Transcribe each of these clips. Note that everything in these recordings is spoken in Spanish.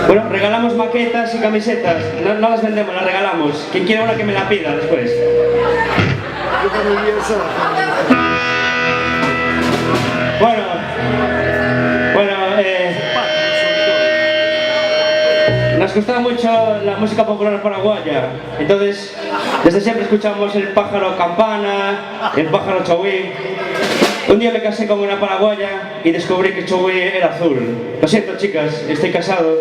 Bueno, regalamos maquetas y camisetas. No las vendemos, las regalamos. Quien quiera una que me la pida después. Bueno, nos gusta mucho la música popular paraguaya. Entonces, desde siempre escuchamos el pájaro campana, el pájaro chauí. Un día me casé con una paraguaya y descubrí que chauí era azul. Lo siento, chicas, estoy casado.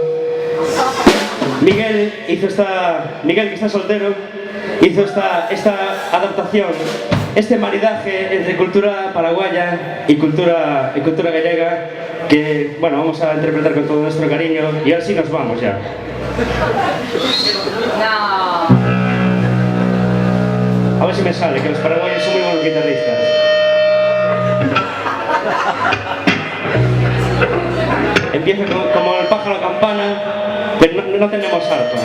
Miguel, que está soltero, hizo esta adaptación, este maridaje entre cultura paraguaya y cultura gallega, que, bueno, vamos a interpretar con todo nuestro cariño, y ahora sí nos vamos ya. A ver si me sale, que los paraguayos son muy buenos guitarristas. Empieza como el pájaro campana, pero no tenemos arpa.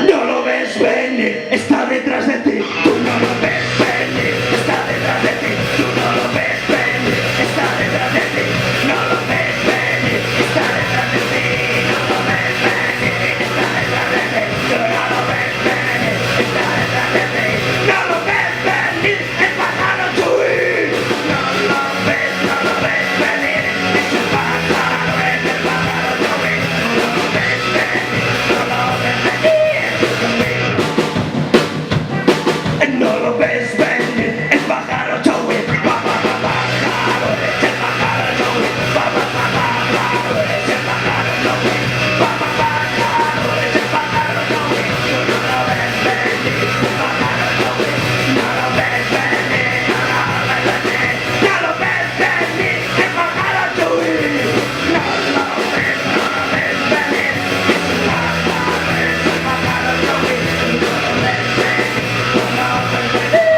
No lo ves venir, está detrás de ti. Tú no lo ves venir, está detrás de ti. Tú no lo ves venir, está detrás de ti. No lo ves venir, está detrás de ti. No lo ves venir, está detrás de ti. Tú no lo ves venir, está detrás de ti. No lo ves venir, el pájaro chauí. No lo ves venir, es el pájaro chauí. No lo ves venir, no lo ves venir. No lo ves venir, el pájaro chauí. Pájaro, es el pájaro chauí. Pájaro, es el pájaro chauí. Pájaro, es el pájaro chauí. Tú no lo ves venir, el pájaro chauí. No lo ves venir, no lo ves venir. No lo ves venir, el pájaro chauí. No lo ves venir, es el pájaro chauí. No lo ves venir, no lo ves venir.